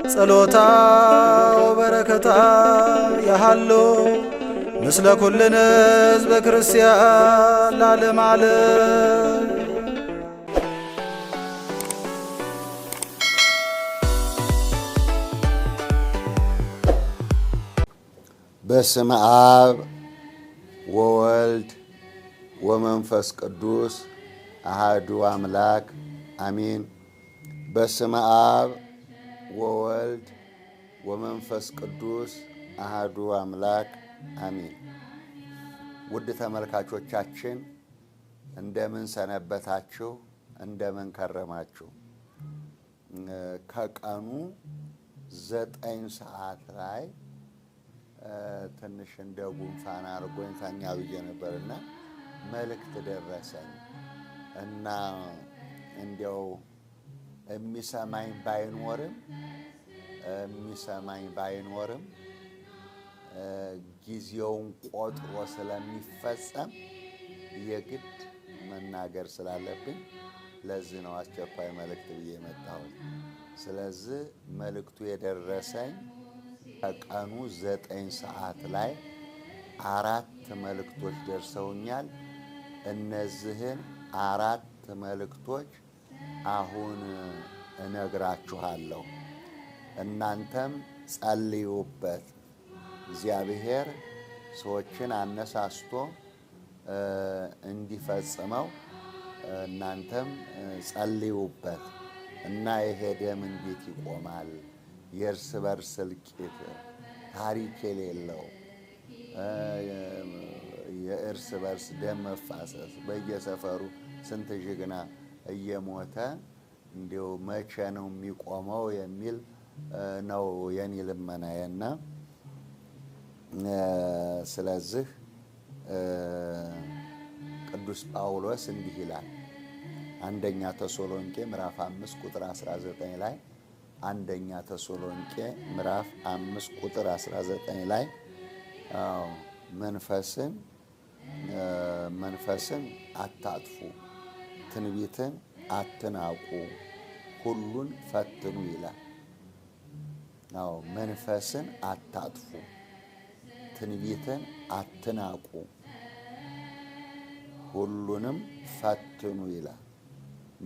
ጸሎታ ወበረከታ ያሃሎ ምስለ ኩልነ ሕዝበ ክርስቲያን ለዓለመ ዓለም። በስመ አብ ወወልድ ወመንፈስ ቅዱስ አሐዱ አምላክ አሜን። በስመ አብ ወወልድ ወመንፈስ ቅዱስ አሐዱ አምላክ አሜን። ውድ ተመልካቾቻችን እንደምን ሰነበታችሁ? እንደምን ከረማችሁ? ከቀኑ 9 ሰዓት ላይ ትንሽ እንደ ጉንፋን አድርጎኝ ተኛ ብዬ ነበርና መልእክት ደረሰኝ እና እንዲያው የሚሰማኝ ባይኖርም ጊዜውን ቆጥሮ ስለሚፈጸም የግድ መናገር ስላለብኝ ለዚህ ነው አስቸኳይ መልእክት ብዬ የመጣሁት። ስለዚህ መልእክቱ የደረሰኝ ከቀኑ 9 ሰዓት ላይ 4 መልእክቶች ደርሰውኛል። እነዚህን 4 መልእክቶች አሁን እነግራችኋለሁ። እናንተም ጸልዩበት። እግዚአብሔር ሰዎችን አነሳስቶ እንዲፈጽመው እናንተም ጸልዩበት እና ይሄ ደም እንዴት ይቆማል? የእርስ በርስ እልቂት፣ ታሪክ የሌለው የእርስ በርስ ደም መፋሰስ፣ በየሰፈሩ ስንት ጀግና እየሞተ እንዲሁ መቼ ነው የሚቆመው የሚል ነው የኔ ልመናዬና ስለዚህ ቅዱስ ጳውሎስ እንዲህ ይላል። አንደኛ ተሰሎንቄ ምዕራፍ 5 ቁጥር 19 ላይ አንደኛ ተሰሎንቄ ምዕራፍ 5 ቁጥር 19 ላይ መንፈስን አታጥፉ፣ ትንቢትን አትናቁ፣ ሁሉን ፈትኑ ይላል። መንፈስን አታጥፉ፣ ትንቢትን አትናቁ፣ ሁሉንም ፈትኑ ይላል።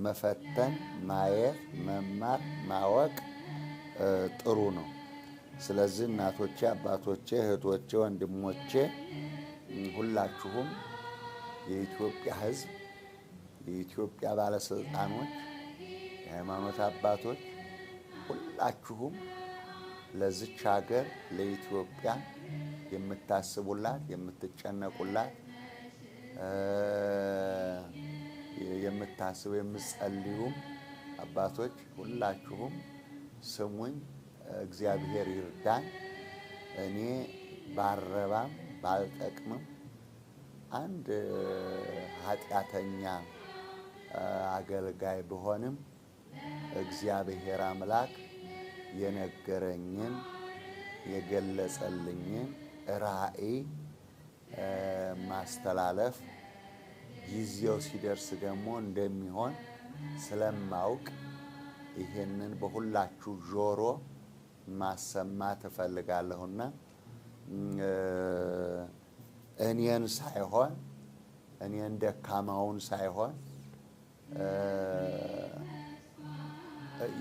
መፈተን፣ ማየት፣ መማር፣ ማወቅ ጥሩ ነው። ስለዚህ እናቶቼ፣ አባቶቼ፣ እህቶቼ፣ ወንድሞቼ ሁላችሁም የኢትዮጵያ ሕዝብ፣ የኢትዮጵያ ባለስልጣኖች፣ የሃይማኖት አባቶች ሁላችሁም ለዚች ሀገር ለኢትዮጵያ የምታስቡላት፣ የምትጨነቁላት፣ የምትጸልዩም አባቶች ሁላችሁም ስሙኝ። እግዚአብሔር ይርዳን። እኔ ባረባም ባልጠቅምም አንድ ኃጢአተኛ አገልጋይ ብሆንም እግዚአብሔር አምላክ የነገረኝን የገለጸልኝን ራእይ ማስተላለፍ ጊዜው ሲደርስ ደግሞ እንደሚሆን ስለማውቅ ይሄንን በሁላችሁ ጆሮ ማሰማት እፈልጋለሁና እኔን ደካማውን ሳይሆን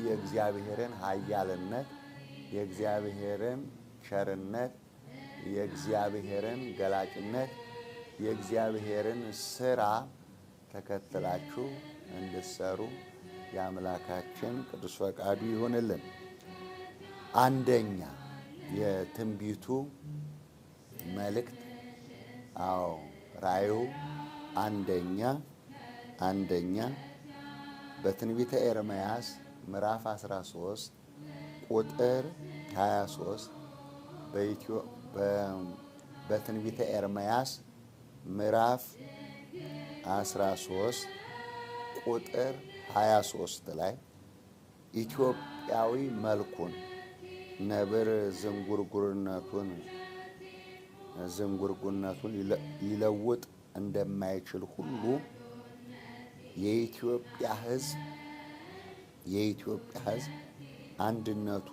የእግዚአብሔርን ኃያልነት፣ የእግዚአብሔርን ቸርነት፣ የእግዚአብሔርን ገላጭነት፣ የእግዚአብሔርን ስራ ተከትላችሁ እንድትሰሩ የአምላካችን ቅዱስ ፈቃዱ ይሁንልን። አንደኛ የትንቢቱ መልእክት ራእዩ አንደኛ በትንቢተ ኤርምያስ ምዕራፍ 13 ቁጥር 23 በትንቢተ ኤርምያስ ምዕራፍ 13 ቁጥር 23 ላይ ኢትዮጵያዊ መልኩን ነብር ዝንጉርጉርነቱን ሊለውጥ እንደማይችል ሁሉ የኢትዮጵያ ሕዝብ አንድነቱ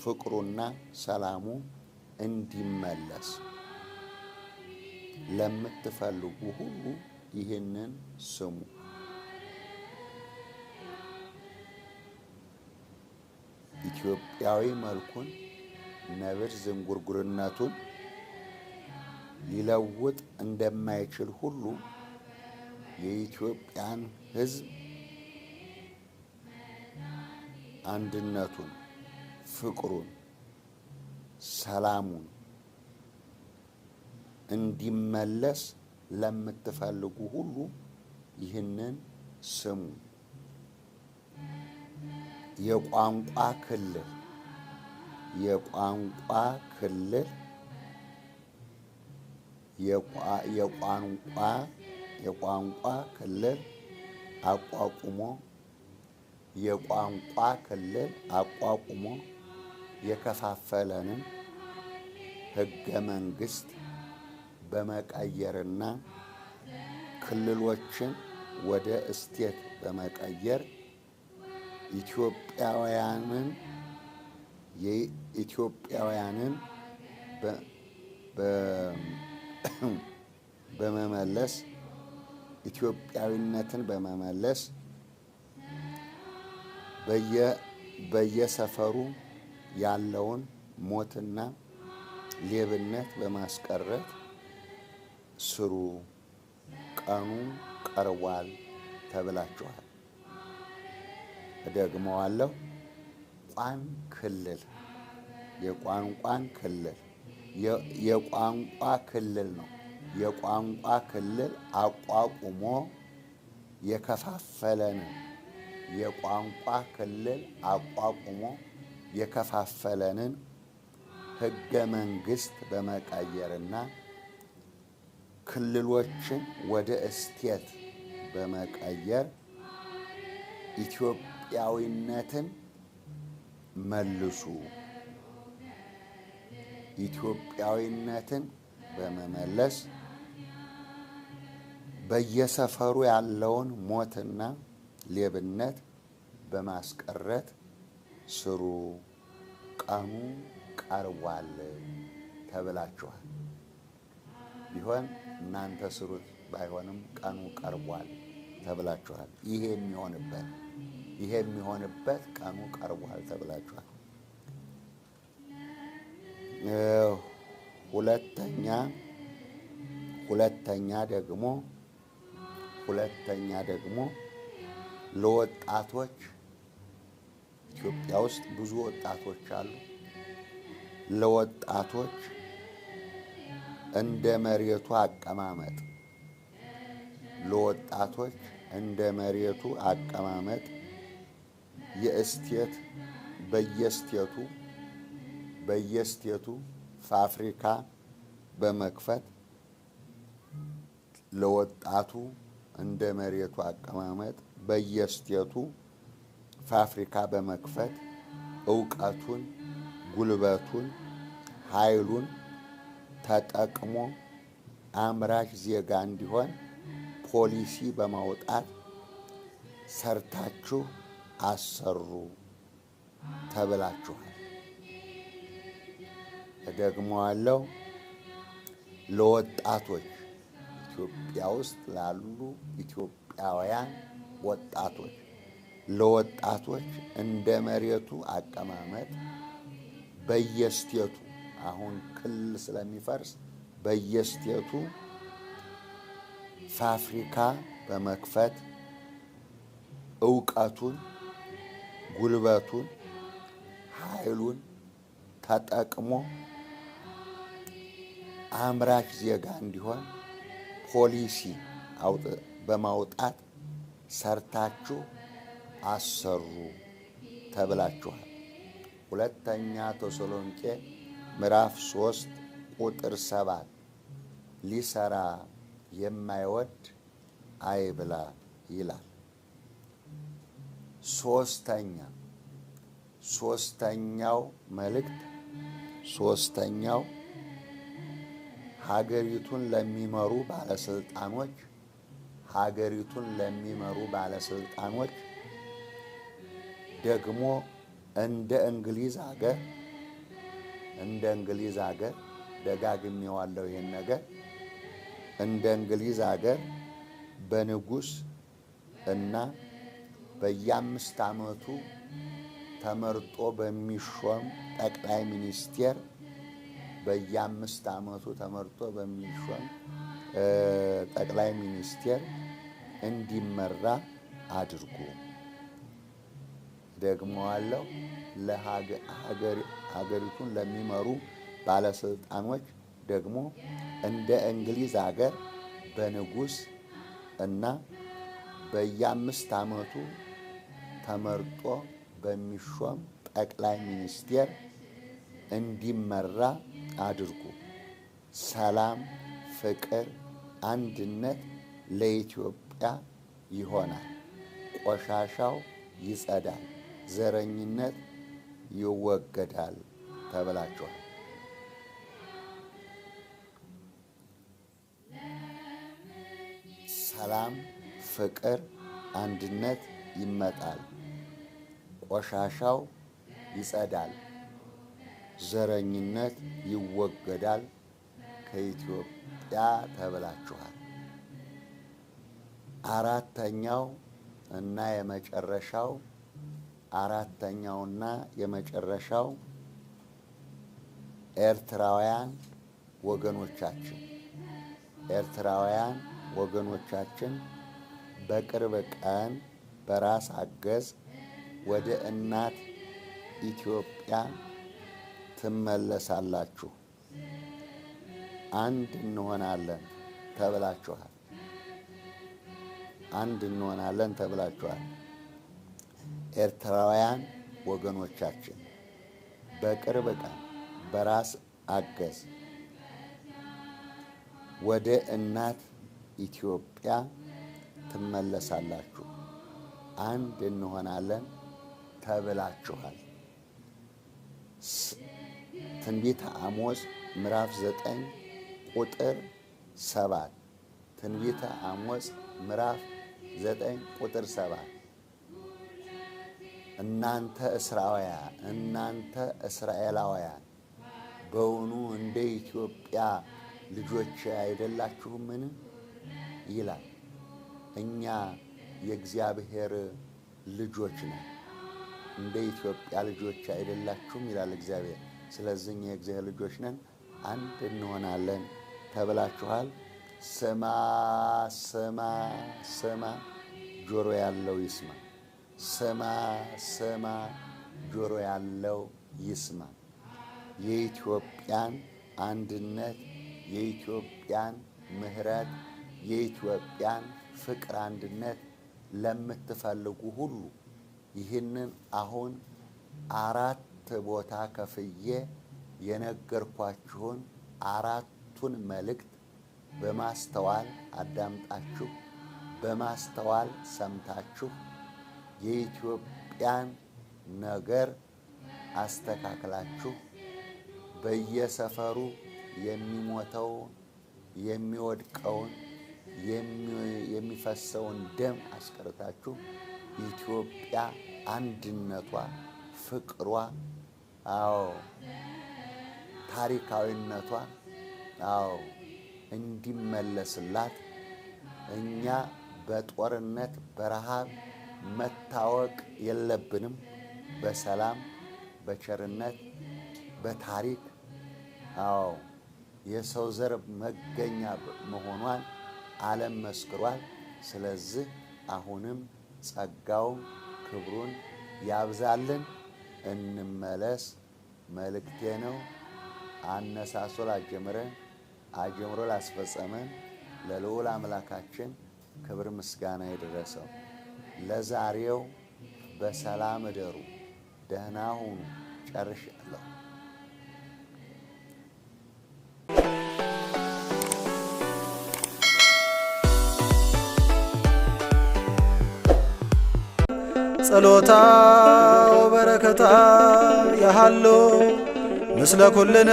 ፍቅሩና ሰላሙ እንዲመለስ ለምትፈልጉ ሁሉ ይህንን ስሙ። ኢትዮጵያዊ መልኩን ነብር ዝንጉርጉርነቱን ሊለውጥ እንደማይችል ሁሉ የኢትዮጵያን ሕዝብ አንድነቱን፣ ፍቅሩን፣ ሰላሙን እንዲመለስ ለምትፈልጉ ሁሉ ይህንን ስሙ። የቋንቋ ክልል አቋቁሞ የከፋፈለንን ሕገ መንግሥት በመቀየርና ክልሎችን ወደ እስቴት በመቀየር ኢትዮጵያውያንን በመመለስ ኢትዮጵያዊነትን በመመለስ በየሰፈሩ ያለውን ሞትና ሌብነት በማስቀረት ስሩ፣ ቀኑ ቀርቧል ተብላችኋል። እደግመዋለሁ። የቋንቋን ክልል የቋንቋ ክልል ነው። የቋንቋ ክልል አቋቁሞ የከፋፈለንን ሕገ መንግሥት በመቀየርና ክልሎችን ወደ እስቴት በመቀየር ኢትዮጵያዊነትን መልሱ። ኢትዮጵያዊነትን በመመለስ በየሰፈሩ ያለውን ሞትና ሌብነት በማስቀረት ስሩ፣ ቀኑ ቀርቧል ተብላችኋል። ቢሆን እናንተ ስሩት፣ ባይሆንም ቀኑ ቀርቧል ተብላችኋል። ይሄ የሚሆንበት ቀኑ ቀርቧል ተብላችኋል። ሁለተኛ ደግሞ ለወጣቶች ኢትዮጵያ ውስጥ ብዙ ወጣቶች አሉ። ለወጣቶች እንደ መሬቱ አቀማመጥ የእስቴት በየስቴቱ ፋብሪካ በመክፈት ለወጣቱ እንደ መሬቱ አቀማመጥ በየስቴቱ ፋብሪካ በመክፈት ዕውቀቱን፣ ጉልበቱን፣ ኃይሉን ተጠቅሞ አምራች ዜጋ እንዲሆን ፖሊሲ በማውጣት ሰርታችሁ አሰሩ ተብላችኋል። እደግመዋለሁ። ለወጣቶች ኢትዮጵያ ውስጥ ላሉ ኢትዮጵያውያን ወጣቶች ለወጣቶች እንደ መሬቱ አቀማመጥ በየስቴቱ አሁን ክልል ስለሚፈርስ በየስቴቱ ፋብሪካ በመክፈት ዕውቀቱን፣ ጉልበቱን፣ ኃይሉን ተጠቅሞ አምራች ዜጋ እንዲሆን ፖሊሲ በማውጣት ሰርታችሁ አሰሩ ተብላችኋል። ሁለተኛ ተሰሎንቄ ምዕራፍ 3 ቁጥር 7 ሊሰራ የማይወድ አይብላ ይላል። ሶስተኛው መልእክት ሀገሪቱን ለሚመሩ ባለስልጣኖች ደግሞ እንደ እንግሊዝ ሀገር እንደ እንግሊዝ ሀገር ደጋግሜዋለሁ ይህን ነገር እንደ እንግሊዝ ሀገር በንጉሥ እና በየ5 ዓመቱ ተመርጦ በሚሾም ጠቅላይ ሚኒስቴር በየ5 ዓመቱ ተመርጦ በሚሾም ጠቅላይ ሚኒስቴር እንዲመራ አድርጉ። ደግሞዋለሁ፣ ሀገሪቱን ለሚመሩ ባለስልጣኖች ደግሞ እንደ እንግሊዝ ሀገር በንጉሥ እና በየ5 ዓመቱ ተመርጦ በሚሾም ጠቅላይ ሚኒስቴር እንዲመራ አድርጉ። ሰላም፣ ፍቅር፣ አንድነት ለኢትዮጵያ ይሆናል። ቆሻሻው ይጸዳል፣ ዘረኝነት ይወገዳል ተብላችኋል። ሰላም፣ ፍቅር፣ አንድነት ይመጣል፣ ቆሻሻው ይጸዳል፣ ዘረኝነት ይወገዳል ከኢትዮጵያ ተብላችኋል። አራተኛውና የመጨረሻው ኤርትራውያን ወገኖቻችን በቅርብ ቀን በራስ አገዝ ወደ እናት ኢትዮጵያ ትመለሳላችሁ። አንድ እንሆናለን ተብላችኋል። ኤርትራውያን ወገኖቻችን በቅርብ ቀን በራስ አገዝ ወደ እናት ኢትዮጵያ ትመለሳላችሁ። አንድ እንሆናለን ተብላችኋል። ትንቢተ አሞጽ ምዕራፍ 9 ቁጥር 7 ትንቢተ አሞጽ ምዕራፍ 9 ቁጥር 7 እናንተ እስራኤላውያን በውኑ እንደ ኢትዮጵያ ልጆች አይደላችሁምን? ይላል። እኛ የእግዚአብሔር ልጆች ነን፣ እንደ ኢትዮጵያ ልጆች አይደላችሁም ይላል እግዚአብሔር። ስለዚህ እኛ የእግዚአብሔር ልጆች ነን፣ አንድ እንሆናለን ተብላችኋል። ስማ ስማ ስማ፣ ጆሮ ያለው ይስማ። ስማ ስማ፣ ጆሮ ያለው ይስማ። የኢትዮጵያን አንድነት፣ የኢትዮጵያን ምሕረት፣ የኢትዮጵያን ፍቅር አንድነት ለምትፈልጉ ሁሉ ይህንን አሁን 4 ቦታ ከፍዬ የነገርኳችሁን 4ቱን መልእክት በማስተዋል አዳምጣችሁ በማስተዋል ሰምታችሁ የኢትዮጵያን ነገር አስተካክላችሁ በየሰፈሩ የሚሞተውን የሚወድቀውን የሚፈሰውን ደም አስቀርታችሁ ኢትዮጵያ አንድነቷ፣ ፍቅሯ፣ ታሪካዊነቷ እንዲመለስላት እኛ በጦርነት በረሃብ መታወቅ የለብንም። በሰላም በቸርነት በታሪክ የሰው ዘር መገኛ መሆኗን ዓለም መስክሯል። ስለዚህ አሁንም ጸጋውን ክብሩን ያብዛልን። እንመለስ መልእክቴ ነው። አነሳሶ ላጀምረን አጀምሮ ላስፈጸመን ለልዑል አምላካችን ክብር ምስጋና ይድረሰው። ለዛሬው በሰላም እደሩ፣ ደህና ሁኑ። ጨርሻለሁ። ጸሎታ ወበረከታ ያሃሎ ምስለ ኩልነ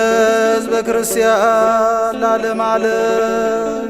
ሕዝበ ክርስቲያን ለዓለመ ዓለም